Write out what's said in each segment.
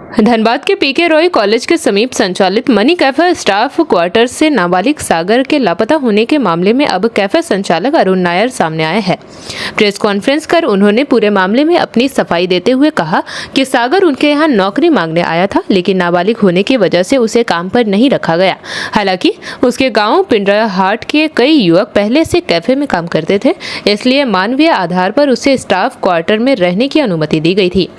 धनबाद के पीके रॉय कॉलेज के समीप संचालित मनी कैफे स्टाफ क्वार्टर्स से नाबालिग सागर के लापता होने के मामले में अब कैफे संचालक अरुण नायर सामने आए हैं। प्रेस कॉन्फ्रेंस कर उन्होंने पूरे मामले में अपनी सफाई देते हुए कहा कि सागर उनके यहाँ नौकरी मांगने आया था, लेकिन नाबालिग होने की वजह से उसे काम पर नहीं रखा गया। हालांकि उसके गाँव पिंडराहाट के कई युवक पहले से कैफे में काम करते थे, इसलिए मानवीय आधार पर उसे स्टाफ क्वार्टर में रहने की अनुमति दी गई थी।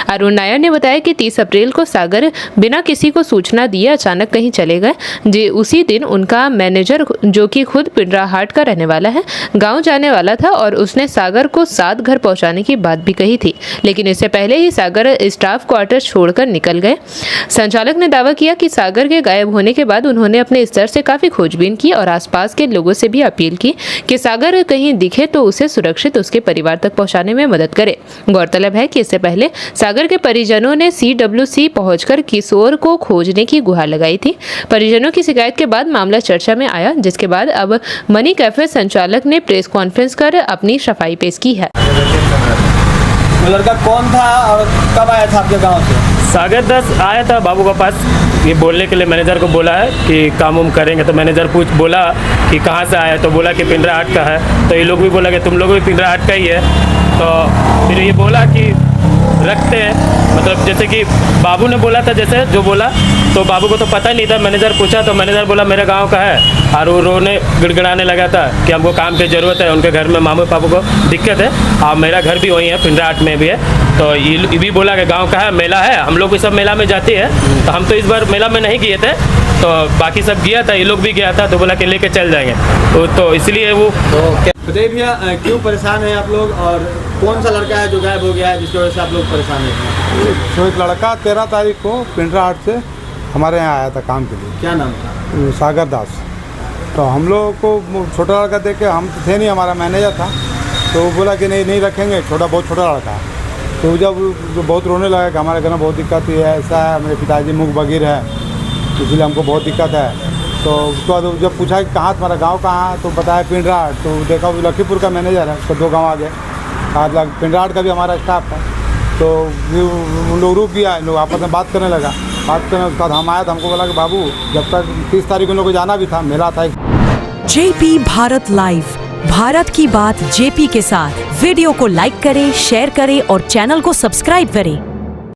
अरुण नायर ने बताया कि 30 अप्रैल को सागर बिना किसी को सूचना दिए अचानक कहीं चले गए। उसी दिन उनका मैनेजर, जो कि खुद पिंडराहाट का रहने वाला है, गांव जाने वाला था और उसने सागर को 7 घर पहुंचाने की बात भी कही थी, लेकिन इससे पहले ही सागर स्टाफ क्वार्टर छोड़कर निकल गए। संचालक ने दावा किया कि सागर के गायब होने के बाद उन्होंने अपने स्तर से काफी खोजबीन की और आसपास के लोगों से भी अपील की कि सागर कहीं दिखे तो उसे सुरक्षित उसके परिवार तक पहुंचाने में मदद करे। गौरतलब है कि इससे पहले सागर के परिजनों ने CWC पहुंचकर किशोर को खोजने की गुहार लगाई थी। परिजनों की शिकायत के बाद मामला चर्चा में आया, जिसके बाद अब मनी कैफे संचालक ने प्रेस कॉन्फ्रेंस कर अपनी सफाई पेश की है। वो लड़का कौन था और कब आया था आपके गांव से? सागर 10 आया था बाबू के पास, ये बोलने के लिए मैनेजर को बोला है कि काम उम करेंगे। तो मैनेजर बोला कि कहाँ से आया, तो बोला कि पिंडराहाट का है। तो ये लोग भी बोला कि तुम लोग भी पिंडराहाट का ही है। तो फिर ये बोला कि रखते हैं, मतलब जैसे कि बाबू ने बोला था, जैसे जो बोला, तो बाबू को तो पता नहीं था। मैनेजर पूछा तो मैनेजर बोला मेरा गांव का है, और वो रोने गिड़गिड़ाने लगा था कि हमको काम की ज़रूरत है, उनके घर में मामू पापू को दिक्कत है, और मेरा घर भी वहीं है, पिंडराहाट में भी है। तो ये भी बोला कि गांव का है, मेला है, हम लोग भी सब मेला में जाते हैं। तो हम तो इस बार मेला में नहीं गए थे, तो बाकी सब गया था, ये लोग भी गया था, तो बोला कि लेके चल जाएंगे। तो इसलिए वो बताइए भैया, क्यों परेशान हैं आप लोग, और कौन सा लड़का है जो गायब हो गया है जिसकी वजह से आप लोग परेशान हैं? तो एक लड़का 13 तारीख को पिंडराहाट से हमारे यहाँ आया था काम के लिए। क्या नाम था? सागर दास। तो हम लोग को छोटा लड़का देख के, हम तो थे नहीं, हमारा मैनेजर था, तो वो बोला कि नहीं रखेंगे, बहुत छोटा लड़का है। तो जब बहुत रोने लगा कि हमारे घर में बहुत दिक्कत है, ऐसा है, मेरे पिताजी मुख बगीर है, इसलिए हमको बहुत दिक्कत है। तो उसके बाद जब पूछा कि कहाँ तुम्हारा गांव कहाँ है, तो बताया पिंडराहाट। तो देखा वो लखीपुर का मैनेजर है, उसका 2 गाँव आगे। पिंडराहाट का भी हमारा स्टाफ है। तो उन लोग रुक गया, इन लोग आपस में बात करने लगा। बात करने उसके बाद हम आया, तो हमको बोला कि बाबू, जब तक 30 तारीख उन लोग को जाना भी था, मेला था। JP भारत लाइव, भारत की बात JP के साथ। वीडियो को लाइक करें, शेयर करें और चैनल को सब्सक्राइब करें।